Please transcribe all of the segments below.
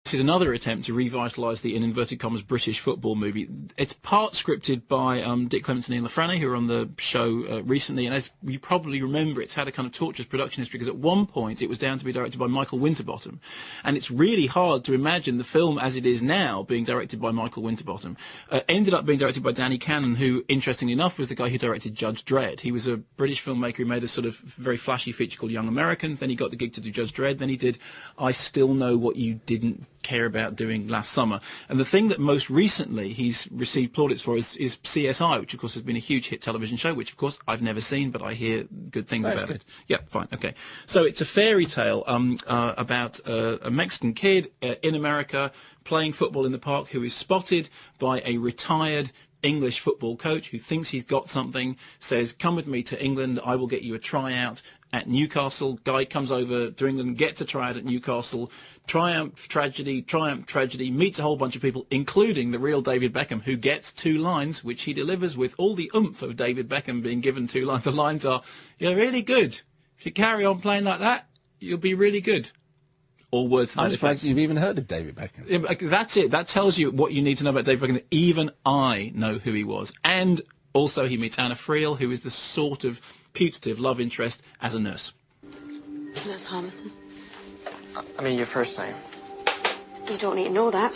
This is another attempt to revitalise the, in inverted commas, British football movie. It's part scripted by Dick Clements and Ian LaFrenne, who were on the show recently, and as you probably remember, it's had a kind of tortuous production history, because at one point it was down to be directed by Michael Winterbottom, and it's really hard to imagine the film as it is now being directed by Michael Winterbottom. Ended up being directed by Danny Cannon, who, interestingly enough, was the guy who directed Judge Dredd. He was a British filmmaker who made a sort of very flashy feature called Young Americans, then he got the gig to do Judge Dredd, then he did I Still Know What You Didn't Care About Doing last summer. And the thing that most recently he's received plaudits for is CSI, which of course has been a huge hit television show, which of course I've never seen, but I hear good things about it. Yeah, fine, okay. So it's a fairy tale about a Mexican kid in America playing football in the park who is spotted by a retired English football coach who thinks he's got something, says, come with me to England, I will get you a tryout at Newcastle. Guy comes over to England, gets a tryout at Newcastle, triumph, tragedy, meets a whole bunch of people, including the real David Beckham, who gets 2 lines, which he delivers with all the oomph of David Beckham being given 2 lines. The lines are, you're really good. If you carry on playing like that, you'll be really good. All words to that I'm surprised you've even heard of David Beckham. Yeah, that's it. That tells you what you need to know about David Beckham. Even I know who he was. And also he meets Anna Friel, who is the sort of putative love interest as a nurse. Nurse Harmison. I mean, your first name. You don't need to know that.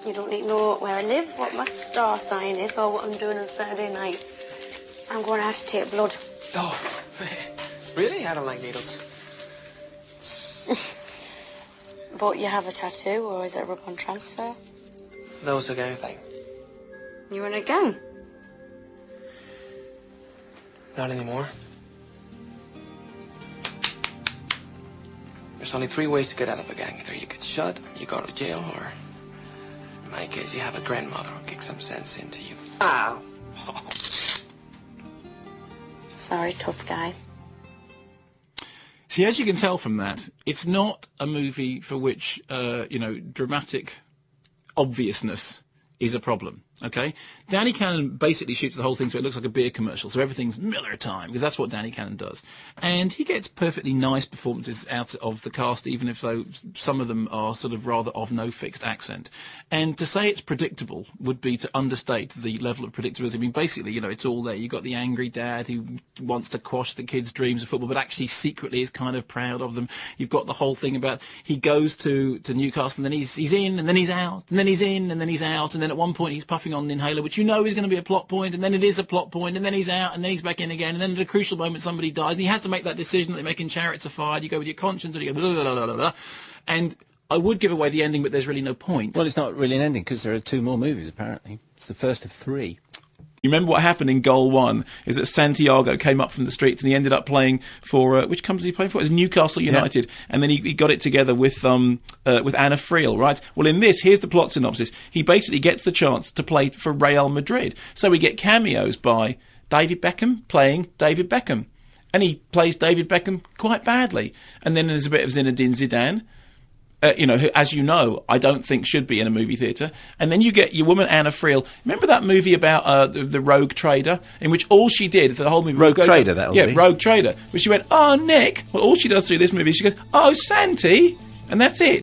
You don't need to know where I live, what my star sign is, or what I'm doing on Saturday night. I'm going to have to take blood. Oh, really? I don't like needles. But you have a tattoo, or is it a rub-on transfer? That was a gang thing. You in a gang? Not anymore. There's only 3 ways to get out of a gang. Either you get shot, you go to jail, or in my case, you have a grandmother who kicks some sense into you. Ow! Oh. Sorry, tough guy. See, as you can tell from that, it's not a movie for which, dramatic obviousness is a problem, okay? Danny Cannon basically shoots the whole thing so it looks like a beer commercial, so everything's Miller time, because that's what Danny Cannon does. And he gets perfectly nice performances out of the cast, even if though some of them are sort of rather of no fixed accent. And to say it's predictable would be to understate the level of predictability. I mean, basically, it's all there. You've got the angry dad who wants to quash the kids' dreams of football, but actually secretly is kind of proud of them. You've got the whole thing about he goes to Newcastle, and then he's in, and then he's out, and then he's in, and then he's out, and then at one point he's puffing on an inhaler, which is going to be a plot point, and then it is a plot point, and then he's out, and then he's back in again, and then at a crucial moment somebody dies, and he has to make that decision that they're making chariots are fired. You go with your conscience, or you go blah, blah, blah, blah, blah. And I would give away the ending, but there's really no point. Well, it's not really an ending, because there are 2 more movies, apparently. It's the first of 3. You remember what happened in Goal 1 is that Santiago came up from the streets and he ended up playing for, which company he played for? It was Newcastle United. Yeah. And then he got it together with Anna Friel, right? Well, in this, here's the plot synopsis. He basically gets the chance to play for Real Madrid. So we get cameos by David Beckham playing David Beckham. And he plays David Beckham quite badly. And then there's a bit of Zinedine Zidane. Who, as you know, I don't think should be in a movie theatre. And then you get your woman Anna Friel. Remember that movie about the rogue trader, in which all she did for the whole movie... Rogue Trader, that'll be. Rogue Trader. Where she went, oh, Nick. Well, all she does through this movie, she goes, oh, Santi. And that's it.